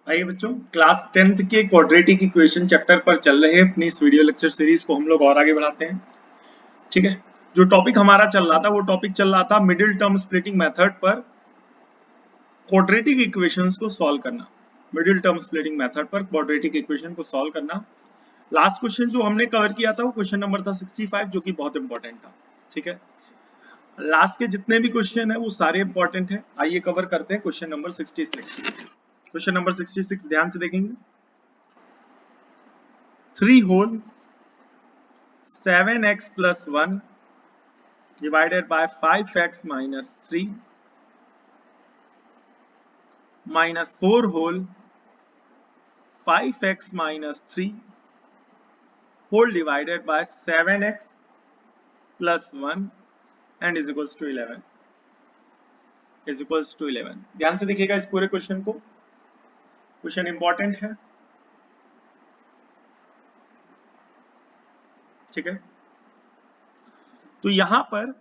आइए बच्चों, class 10th के क्वाड्रेटिक इक्वेशन चैप्टर पर चल रहे अपनी इस वीडियो लेक्चर सीरीज को हम लोग और आगे बढ़ाते हैं। ठीक है, जो टॉपिक हमारा चल रहा था वो टॉपिक चल रहा था मिडिल टर्म स्प्लिटिंग मेथड पर क्वाड्रेटिक इक्वेशंस को सॉल्व करना। मिडिल टर्म स्प्लिटिंग मेथड पर क्वाड्रेटिक इक्वेशन को सॉल्व करना। लास्ट क्वेश्चन जो हमने कवर किया था वो क्वेश्चन नंबर था 65, जो कि बहुत इंपॉर्टेंट था। ठीक है, लास्ट के जितने भी क्वेश्चन है वो सारे इंपॉर्टेंट है। आइए कवर करते हैं क्वेश्चन नंबर 66। क्वेश्चन नंबर 66 ध्यान से देखेंगे। 3 whole 7x plus 1 divided by 5x minus 3 minus 4 whole 5x minus 3 whole divided by 7x plus 1 and is equals to 11 is equals to 11। ध्यान से देखिएगा इस पूरे क्वेश्चन को, क्वेश्चन इंपॉर्टेंट है। ठीक है, तो यहां पर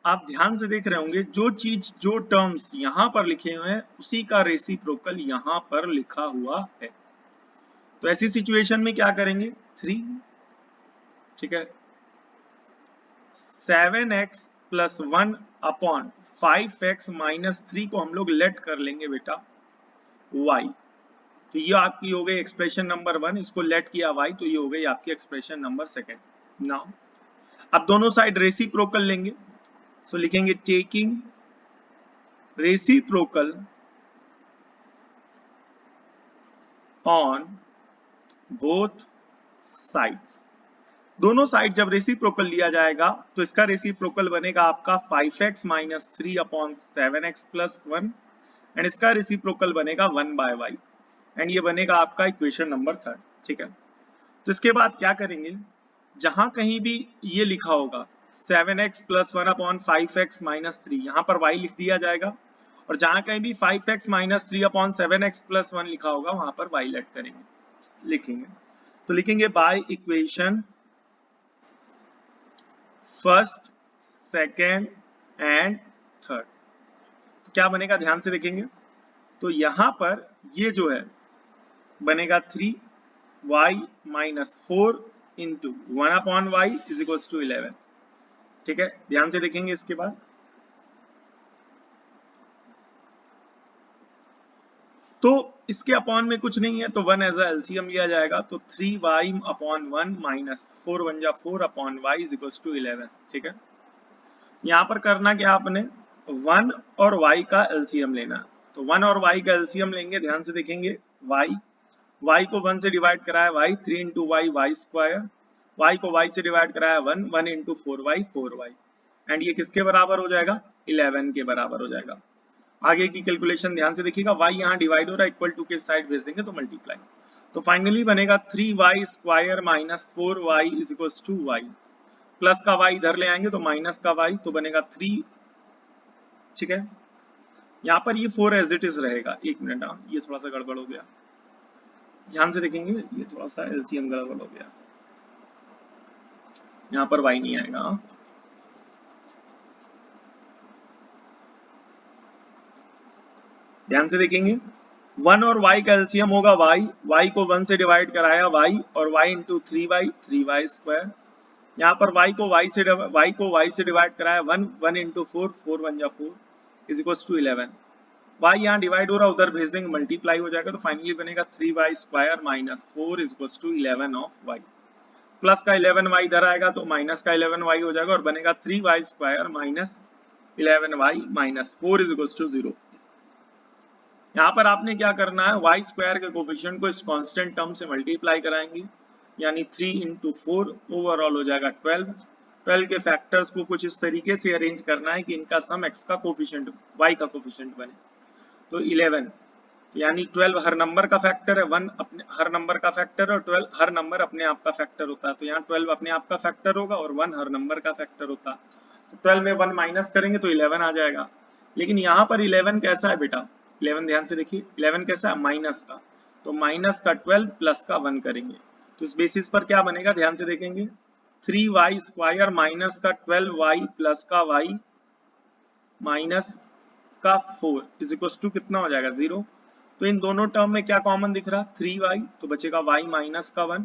आप ध्यान से देख रहे होंगे जो चीज जो टर्म्स यहां पर लिखे हुए हैं उसी का रेसिप्रोकल यहां पर लिखा हुआ है। तो ऐसी सिचुएशन में क्या करेंगे, 3, ठीक है, 7x plus 1 upon 5x minus 3 को हम लोग लेट कर लेंगे बेटा y। तो ये आपकी हो गई एक्सप्रेशन नंबर 1, इसको लेट किया y, तो ये हो गई आपकी एक्सप्रेशन नंबर 2। नाउ अब दोनों साइड रेसिप्रोकल लेंगे, सो लिखेंगे taking reciprocal on both sides. दोनों साइड जब रेसिप्रोकल लिया जाएगा तो इसका रेसिप्रोकल बनेगा आपका 5x minus 3 upon 7x plus 1 and इसका रेसिप्रोकल बनेगा 1 बाय y एंड ये बनेगा आपका इक्वेशन नंबर 3। ठीक है, तो इसके बाद क्या करेंगे, जहां कहीं भी ये लिखा होगा 7x plus 1 upon 5x minus 3, यहाँ पर y लिख दिया जाएगा, और जहां कहीं भी 5x minus 3 upon 7x plus 1 लिखा होगा वहां पर y लेट करेंगे, लिखेंगे। तो लिखेंगे by equation first, second and third. तो क्या बनेगा ध्यान से देखेंगे, तो यहां पर ये जो है बनेगा 3y minus 4 into 1 upon y is equal to 11। ठीक है, ध्यान से देखेंगे इसके बाद, तो इसके अपॉन में कुछ नहीं है तो 1 एज एलसीएम लिया जाएगा, तो 3y अपॉन 1 माइनस 4 1 जा 4 upon y is equal to 11। ठीक है, यहाँ पर करना क्या आपने, 1 और y का एलसीएम लेना। तो 1 और y का एलसीएम लेंगे, ध्यान से देखेंगे, y को 1 से डिवाइड कराया y, 3 into y y square, y को y से डिवाइड कराया 1, 1 इंटू 4y 4y एंड ये किसके बराबर हो जाएगा, 11 के बराबर हो जाएगा। आगे की कैलकुलेशन ध्यान से देखिएगा, y यहाँ डिवाइड हो रहा है, इक्वल टू के साइड भेज देंगे तो मल्टीप्लाई, तो फाइनली बनेगा 3y square minus 4y is equal to y, plus का y इधर ले आएंगे तो माइनस का y, तो बनेगा 3। ठीक है, यहाँ पर ये 4 एज इट इज रहेगा। एक मिनट, ये थोड़ा सा गड़बड़ हो गया, ध्यान से देखेंगे, ये थोड़ा सा एलसीएम गड़बड़ हो गया, यहाँ पर y नहीं आएगा। ध्यान से देखेंगे, 1 और y का एलसीएम होगा y को 1 से डिवाइड कराया y और y इंटू 3y स्क्वायर, यहाँ पर y को y से डिवाइड कराया 1, 1 इंटू 4, 4 1 जा 4 इज इक्वल टू 11। y यहाँ डिवाइड हो रहा है, उधर भेज देंगे मल्टीप्लाई हो जाएगा, तो फाइनली बनेगा 3y square minus 4 is equal to 11 of y, plus का 11y इधर आएगा तो माइनस का 11y हो जाएगा और बनेगा 3y square minus 11y minus 4 is equal to 0। यहाँ पर आपने क्या करना है, y स्क्वायर के कोफिशिएंट को इस कांस्टेंट टर्म से मल्टीप्लाई कराएंगे, यानी 3 इंटू 4 ओवरऑल हो जाएगा 12। 12 के फैक्टर्स को कुछ इस तरीके से अरेंज करना है कि इनका सम x का कोफिशिएंट y का कोफिशिएंट बने, तो 11, यानी 12 हर नंबर का फैक्टर है, 1 अपने हर नंबर का फैक्टर है और 12 हर नंबर अपने आप का फैक्टर होता है, तो यहाँ 12 अपने आप का फैक्टर होगा और 1 हर नंबर का फैक्टर होता है, तो 12 में 1 माइनस करेंगे तो 11 आ जाएगा। लेकिन यहाँ पर 11 कैसा है बेटा, 11 ध्यान से देखिए, 11 कैसा है, माइनस का, तो माइनस का 12 प्लस का 1 करेंगे, तो इस बेसिस पर क्या बनेगा, ध्यान से देखेंगे, 3y स्क्वायर माइनस का 12y प्लस का y माइनस का 4 इज इक्वल टू कितना हो जाएगा, 0। तो इन दोनों टर्म में क्या कॉमन दिख रहा, 3y, तो बचेगा y माइनस का 1।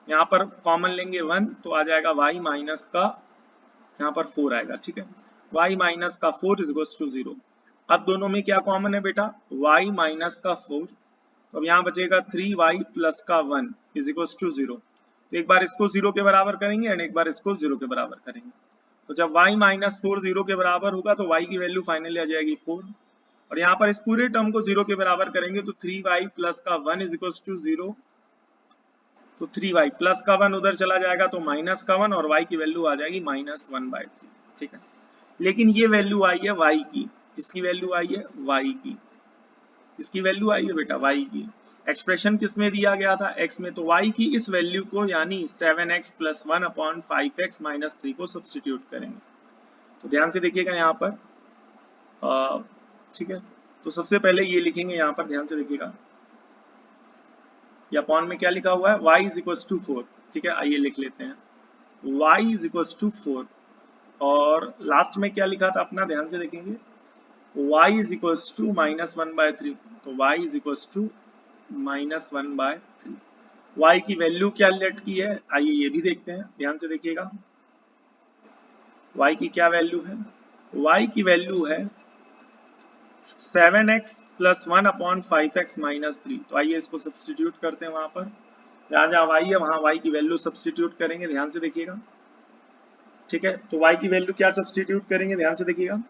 यहाँ पर कॉमन लेंगे 1 तो आ जाएगा y माइनस का, यहाँ पर 4 आएगा, ठीक है, y माइनस का 4 इज इक्वल्स टू 0। अब दोनों में क्या कॉमन है बेटा, y माइनस का 4, तो अब यहाँ बचेगा 3y प्लस का 1 इज इक्वल्स टू 0। तो एक बार इसको 0 के बराबर करेंगे एंड एक बार इसको 0 के बराबर करेंगे। तो जब y माइनस 4 0 के बराबर होगा तो y की वैल्यू फाइनली आ जाएगी 4, और यहाँ पर इस पूरे टर्म को 0 के बराबर करेंगे तो 3y प्लस का 1 इज इक्वल्स टू 0। तो 3y प्लस का 1 उधर चला जाएगा तो माइनस का 1, और y की वैल्यू आ जाएगी -1/3, ठीक है। लेकिन ये वैल्यू आई है y की, किसकी वैल्यू आई है, y की, किसकी वैल्यू आई है बेटा, y की। एक्सप्रेशन किस में दिया गया था, x में, तो y की इस वैल्यू को यानी 7x plus 1 upon 5x minus 3 को सब्सटीट्यूट करेंगे। तो ध्यान से देखिएगा यहाँ पर, ठीक है, तो सबसे पहले ये लिखेंगे यहाँ पर, ध्यान से देखिएगा, या अपॉन में क्या लिखा हुआ है, y इज इक्वल्स टू 4, ठीक है, आइए लिख लेते हैं, y इज इक्वल्स टू 4, और लास्ट में क्या लिखा था अपना, ध्यान से देखेंगे, y इज इक्वल्स टू -1/3, तो y is equals to -1/3। y की वैल्यू क्या लेट की है, आइए ये भी देखते हैं, ध्यान से देखिएगा, y की क्या वैल्यू है, y की वैल्यू है 7x plus 1 upon 5x minus 3। तो आइए इसको सब्सटीट्यूट करते हैं, वहां पर जहां जहां y है वहां y की वैल्यू सब्सटीट्यूट करेंगे, ध्यान से देखिएगा, ठीक है। तो y की वैल्यू क्या सब्सटीट्यूट करेंगे, ध्यान से देखिएगा,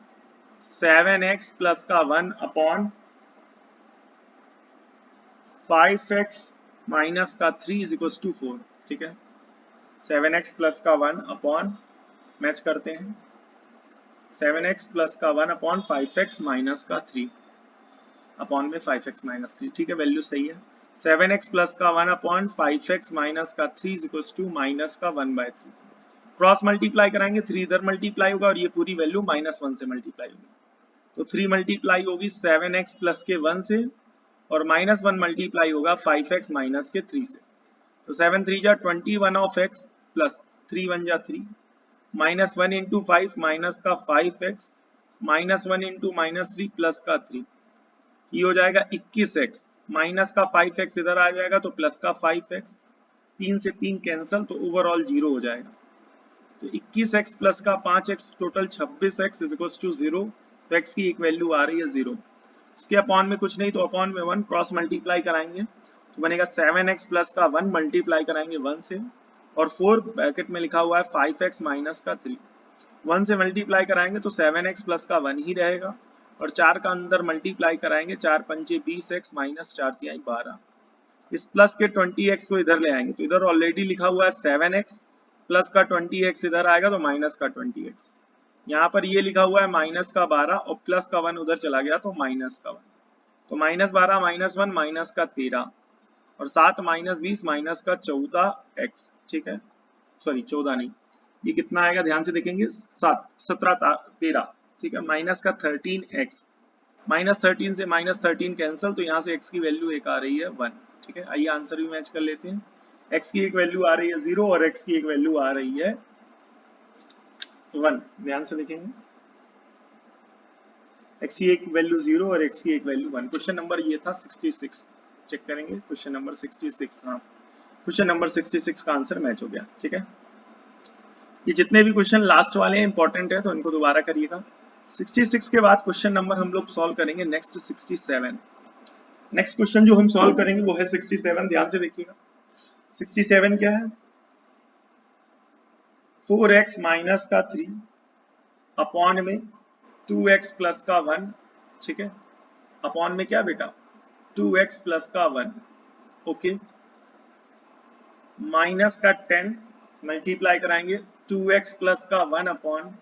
7x प्लस का 1 अपॉन 5x माइनस का 3 इज इक्वल टू 4, ठीक है, 7x प्लस का 1 अपॉन, मैच करते हैं, 7x प्लस का 1 अपॉन 5x माइनस का 3 अपॉन में 5x माइनस 3, ठीक है, वैल्यू सही है। 7x प्लस का 1 अपॉन 5x माइनस का 3 इज इक्वल टू माइनस का 1/3। क्रॉस मल्टीप्लाई कराएंगे, 3 इधर मल्टीप्लाई होगा और ये पूरी वैल्यू -1 से मल्टीप्लाई होगी, तो 3 मल्टीप्लाई होगी 7x प्लस के 1 से, और -1 मल्टीप्लाई होगा 5x माइनस के 3 से। तो 7 3 जा 21 ऑफ x प्लस 3 1 जा 3, -1 इंटू 5 माइनस का 5x, -1 इंटू -3 प्लस का 3, ये हो जाएगा 21x, माइनस का 5x इधर आ जाएगा तो प्लस का 5x, 3 से 3 कैंसल, तो ओवरऑल 0 हो जाएगा। तो 21x प्लस का 5x total 26x is equal to 0। तो x की एक वैल्यू आ रही है 0। इसके अपॉन में कुछ नहीं तो अपॉन में 1, क्रॉस मल्टीप्लाई कराएंगे तो बनेगा 7x प्लस का 1 मल्टीप्लाई कराएंगे 1 से, और 4 ब्रैकेट में लिखा हुआ है 5x माइनस का 3, 1 से मल्टीप्लाई कराएंगे तो 7x प्लस का 1 ही रहेगा, और 4 का अंदर मल्टीप्लाई कराएंगे, 4 पंचे 20x माइनस 4 तिहाई 12। इस प्लस के 20x को इधर ले आएंगे तो इधर ऑलरेडी लिखा हुआ है 7x, प्लस का 20x इधर आएगा तो माइनस का 20x, यहाँ पर ये लिखा हुआ है माइनस का 12 और प्लस का 1 उधर चला गया तो माइनस का 1, तो -12 -1 माइनस का 13, और 7 -20 माइनस का 14x, ठीक है, सॉरी 14 नहीं, ये कितना आएगा, ध्यान से देखेंगे, 7 17 13, ठीक है, माइनस का 13x, -13 से -13 कैंसल, तो यहाँ से x की वैल्यू एक आ रही है 1, ठीक है। आइए आंसर भी मैच कर लेते हैं, x की एक वैल्यू आ रही है 0 और x की एक वैल्यू आ रही है 1, ध्यान से देखेंगे, x की एक वैल्यू 0 और x की एक वैल्यू 1। क्वेश्चन नंबर ये था 66, चेक करेंगे क्वेश्चन नंबर 66, हाँ क्वेश्चन नंबर 66 का आंसर मैच हो गया, ठीक है। ये जितने भी क्वेश्चन लास्ट वाले हैं इंपॉर्टेंट है तो इनको दोबारा करिएगा। 66 के बाद क्वेश्चन नंबर हम लोग सॉल्व करेंगे नेक्स्ट 67। नेक्स्ट क्वेश्चन जो हम सॉल्व करेंगे वो है 67, ध्यान से देखिएगा। 67 क्या है, 4x माइनस का 3 अपॉन में 2x प्लस का 1, ठीक है, अपॉन में क्या बेटा 2x प्लस का 1, ओके, माइनस का 10 मल्टीप्लाई कराएंगे 2x प्लस का 1 upon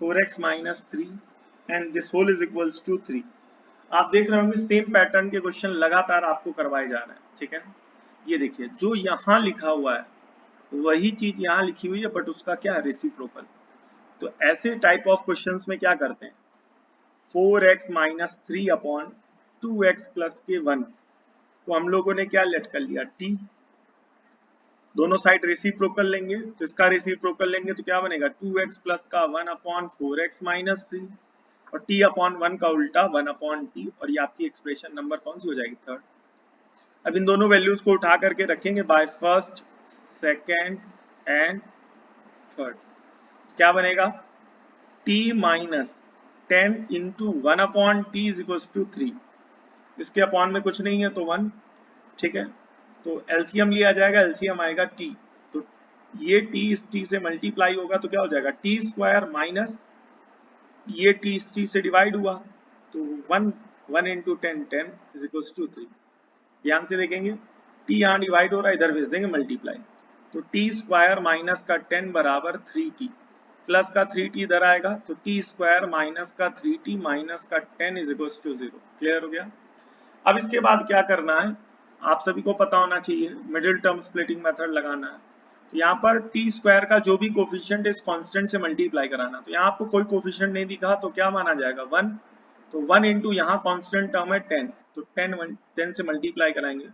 4x minus 3 and this whole is equals to 3। आप देख रहे होंगे सेम पैटर्न के क्वेश्चन लगातार आपको करवाए जा रहे हैं, ठीक है। ये देखिए जो यहाँ लिखा हुआ है वही चीज यहाँ लिखी हुई है, बट उसका क्या है, रेसिप्रोकल। तो ऐसे टाइप ऑफ क्वेश्चंस में क्या करते हैं, 4x minus 3 upon 2x plus के 1 को हम लोगों ने क्या लेट कर लिया, t, दोनों साइड रेसिप्रोकल लेंगे, तो इसका रेसिप्रोकल लेंगे तो क्या बनेगा 2x प्लस का 1 अपॉन 4x माइनस 3, और t अपॉन 1 का उल्टा 1 अपॉन टी, और ये आपकी एक्सप्रेशन नंबर कौन सी हो जाएगी? थर्ड। अब इन दोनों वैल्यूज को उठा करके रखेंगे by first, second and third. क्या बनेगा? t minus 10 into 1 upon t is equal to 3। इसके अपॉन में कुछ नहीं है तो 1, ठीक है। तो एलसीएम लिया जाएगा, एलसीएम आएगा t, तो ये t इस t से मल्टीप्लाई होगा तो क्या हो जाएगा? टी स्क्वायर माइनस ये t इस t से डिवाइड हुआ तो 1 इंटू 10 10 इज इक्वल टू 3। ध्यान से देखेंगे, t यहाँ डिवाइड हो रहा है, इधर भेज देंगे मल्टीप्लाई, तो टी स्क्वायर माइनस का 10 बराबर 3t, प्लस का 3t इधर आएगा तो टी स्क्वायर माइनस का 3t माइनस का 10 इज इक्वल टू 0। क्लियर हो गया? अब इसके बाद क्या करना है, आप सभी को पता होना चाहिए, मिडिल टर्म स्प्लिटिंग मेथड लगाना है। तो यहाँ पर टी स्क्वायर का जो भी कोफिशिएंट है इस कांस्टेंट से मल्टीप्लाई कराना। तो यहाँ आपको कोई कोफिशिएंट नहीं दिखा तो क्या माना जाएगा? 1। तो 1 इंटू यहाँ कॉन्स्टेंट टर्म है 10, तो 10 से मल्टीप्लाई कराएंगे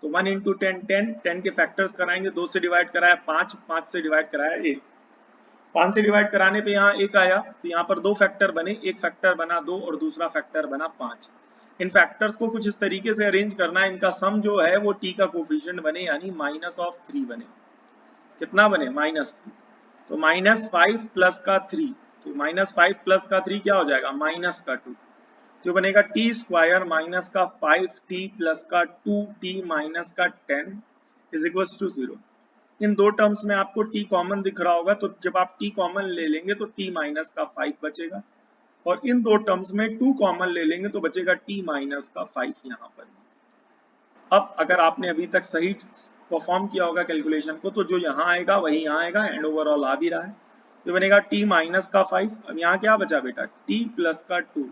तो 1 इंटू 10 10, 10 के फैक्टर्स कराएंगे, 2 से डिवाइड कराया 5, 5 से डिवाइड कराया 1, 5 से डिवाइड कराने पे यहाँ 1 आया तो यहाँ पर 2 फैक्टर बने, एक फैक्टर बना 2 और दूसरा फैक्टर बना 5। इन फैक्टर्स को कुछ इस तरीके से अरेंज करना है, इनका सम जो है वो t का कोफिशिएंट बने, यानी -3 बने। कितना बने? -3। तो -5 प्लस का 3, तो -5 प्लस का 3 क्या हो जाएगा? माइनस का 2, जो बनेगा टी स्क्वायर माइनस का 5t प्लस का 2t माइनस का 10 इज इक्वल टू 0। इन दो टर्म्स में आपको t कॉमन दिख रहा होगा, तो जब आप t कॉमन ले लेंगे तो t माइनस का 5 बचेगा, और इन दो टर्म्स में 2 कॉमन ले लेंगे तो बचेगा t माइनस का 5 यहाँ पर। अब अगर आपने अभी तक सही परफॉर्म किया होगा कैलकुलेशन को, तो जो यहाँ आएगा वही यहाँ आएगा, एंड ओवरऑल आ भी रहा है, तो बनेगा t माइनस का 5। अब यहाँ क्या बचा बेटा? t प्लस का 2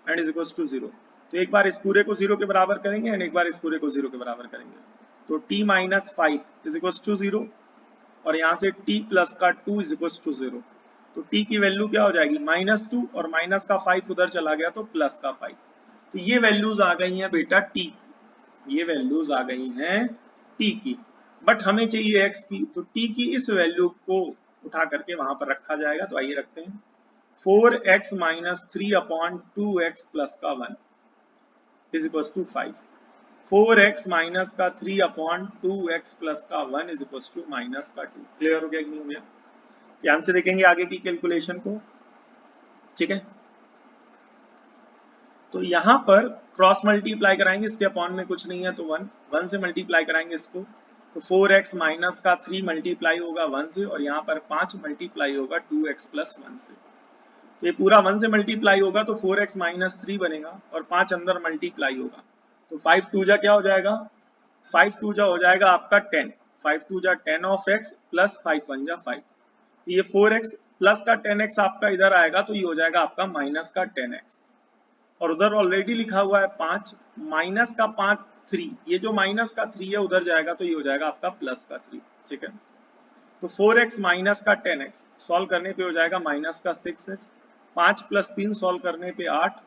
एंड इज इक्वल टू 0। तो एक बार इस पूरे को 0 के बराबर करेंगे एंड एक बार इस पूरे को 0 के बराबर करेंगे, तो t minus 5 is equal to 0, और यहाँ से t प्लस का 2 इज इक्वल टू 0। तो t की वैल्यू क्या हो जाएगी? -2, और माइनस का 5 उधर चला गया तो प्लस का 5। तो ये वैल्यूज आ गई हैं बेटा t की, ये वैल्यूज आ गई हैं t की, बट हमें चाहिए x की, तो t की इस वैल्यू को उठा करके वहां पर रखा जाएगा। तो आइए रखते हैं, 4x minus 3 upon 2x plus का 1 is equal to 5। 4x minus का 3 अपॉन 2x प्लस का 1 इज इक्वल टू माइनस का 2। क्लियर हो गया कि नहीं हो गया? ध्यान से देखेंगे आगे की कैलकुलेशन को, ठीक है। तो यहाँ पर क्रॉस मल्टीप्लाई कराएंगे, इसके अपॉन में कुछ नहीं है तो 1, 1 से मल्टीप्लाई कराएंगे इसको, तो 4x माइनस का 3 मल्टीप्लाई होगा 1 से, और यहाँ पर 5 मल्टीप्लाई होगा 2x प्लस 1 से। तो ये पूरा 1 से मल्टीप्लाई होगा तो 4x माइनस 3 बनेगा, और 5 अंदर मल्टीप्लाई होगा तो 5 2 जा क्या हो जाएगा? 5 2 जा हो जाएगा आपका 10, 5 2 जा 10 ऑफ x प्लस 5 1 जा 5। तो ये 4x प्लस का 10x आपका इधर आएगा तो ये हो जाएगा आपका माइनस का 10x, और उधर ऑलरेडी लिखा हुआ है 5, माइनस का 5 3, ये जो माइनस का 3 है उधर जाएगा तो ये हो जाएगा आपका प्लस का 3, ठीक है। तो 4x माइनस का 10x सॉल्व करने पे हो जाएगा माइनस का 6x, 5 प्लस 3 सॉल्व करने पे 8,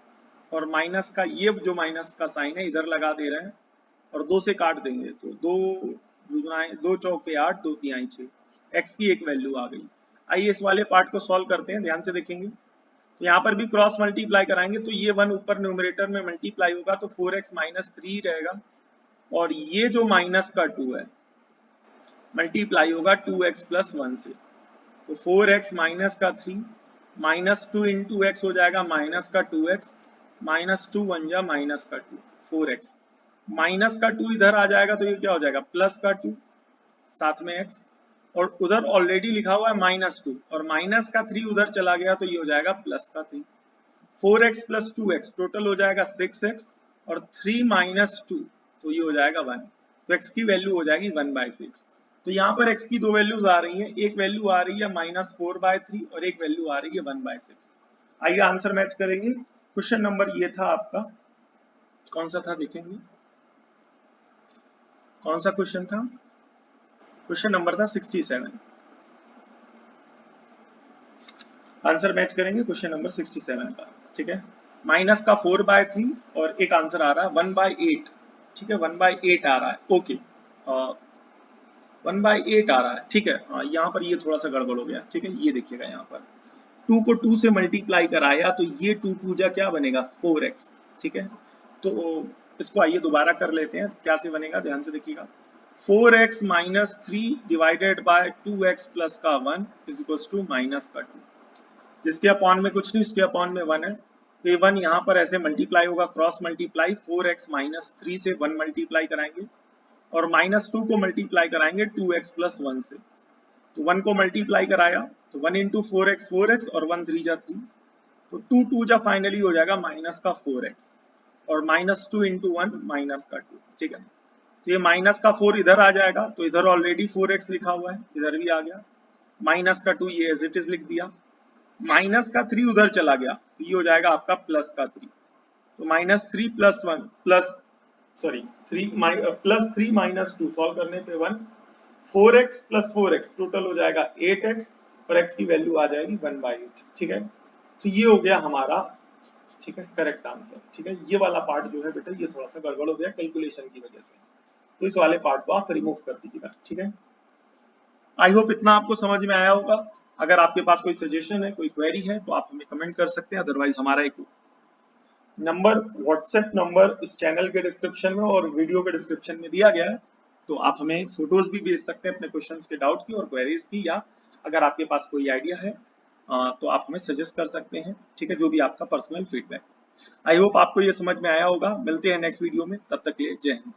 और माइनस का ये जो माइनस का साइन है इधर लगा दे रहे हैं, और 2 से काट देंगे तो 2 चौके 8, 2 तिहाई 6, x की एक वैल्यू आ गई। आइए इस वाले पार्ट को सॉल्व करते हैं, ध्यान से देखेंगे। तो यहाँ पर भी क्रॉस मल्टीप्लाई कराएंगे तो ये 1 ऊपर न्यूमरेटर में मल्टीप्लाई होगा तो 4x माइनस 3 रहेगा, और ये जो माइनस का 2 है मल्टीप्लाई होगा 2x प्लस 1 से, तो 4x माइनस का 3 माइनस 2 इंटू एक्स हो जाएगा माइनस का 2x, माइनस 2 1 जा माइनस का 2, 4x माइनस का 2 इधर आ जाएगा तो ये क्या हो जाएगा? प्लस का 2 साथ में x, और उधर ऑलरेडी लिखा हुआ है -2, और माइनस का 3 उधर चला गया तो ये हो जाएगा प्लस का 3। 4x प्लस 2x टोटल हो जाएगा 6x, और 3 माइनस 2 तो ये हो जाएगा 1, तो x की वैल्यू हो जाएगी 1/6। तो यहाँ पर x की दो वैल्यूज आ रही हैं, एक वैल्यू आ रही है -4/3 और एक वैल्यू आ रही है 1/6। आइए आंसर मैच करेंगे। क्वेश्चन नंबर ये था आपका, कौन सा था देखेंगे, कौन सा क्वेश्चन था? क्वेश्चन नंबर था 67। आंसर मैच करेंगे क्वेश्चन नंबर 67 का, ठीक है। माइनस का 4/3 और एक आंसर आ रहा है 1/8, ठीक है, 1/8 आ रहा है, ओके, 1/8 आ रहा है, ठीक है। यहाँ पर ये थोड़ा सा गड़बड़ हो गया, ठीक है, ये देखिएगा यहाँ पर 2 को 2 से मल्टीप्लाई कराया तो ये 2 2 जा क्या बनेगा 4x, ठीक है। तो इसको आइए दोबारा कर लेते हैं, क्या से बनेगा ध्यान से देखिएगा। 4x minus 3 divided by 2x plus का 1 इज इक्वल टू माइनस का 2, जिसके अपॉन में कुछ नहीं, उसके अपॉन में 1 है, तो ये 1 यहाँ पर ऐसे मल्टीप्लाई होगा, क्रॉस मल्टीप्लाई 4x माइनस 3 से 1 मल्टीप्लाई कराएंगे और माइनस 2 को मल्टीप्लाई कराएंगे 2x प्लस 1 से, तो 1 को मल्टीप्लाई कराया तो 1 इंटू 4x 4x और 1 3 जा 3, तो 2 2 जा फाइनली हो जाएगा माइनस का 4x और माइनस 2 इंटू 1 माइनस का 2, ठीक है। तो ये माइनस का 4 इधर आ जाएगा, तो इधर ऑलरेडी 4x लिखा हुआ है, इधर भी आ गया, माइनस का 2 ये एज इट इज लिख दिया, माइनस का 3 उधर चला गया, तो ये हो जाएगा आपका प्लस का 3, तो minus 3 plus 1 plus sorry 3 plus 3 minus 2 solve करने पे 1, 4x प्लस 4x टोटल हो जाएगा 8x और x की वैल्यू आ जाएगी 1/8, ठीक है। तो ये हो गया हमारा, ठीक है, करेक्ट आंसर, ठीक है। ये वाला पार्ट जो है बेटा ये थोड़ा सा गड़बड़ हो गया कैलकुलेशन की वजह से, तो इस वाले पार्ट को आप रिमूव कर दीजिएगा, ठीक है। आई होप इतना आपको समझ में आया होगा। अगर आपके पास कोई सजेशन है, कोई क्वेरी है तो आप हमें कमेंट कर सकते हैं, अदरवाइज हमारा एक नंबर व्हाट्सएप नंबर इस चैनल के डिस्क्रिप्शन में और वीडियो के डिस्क्रिप्शन में दिया गया है, तो आप हमें फोटोज भी भेज सकते हैं अपने क्वेश्चंस के, डाउट की और क्वेरीज की, या अगर आपके पास कोई आइडिया है तो आप हमें सजेस्ट कर सकते हैं, ठीक है, जो भी आपका पर्सनल फीडबैक। आई होप आपको ये समझ में आया होगा। मिलते हैं नेक्स्ट वीडियो में, तब तक के लिए जय हिंद।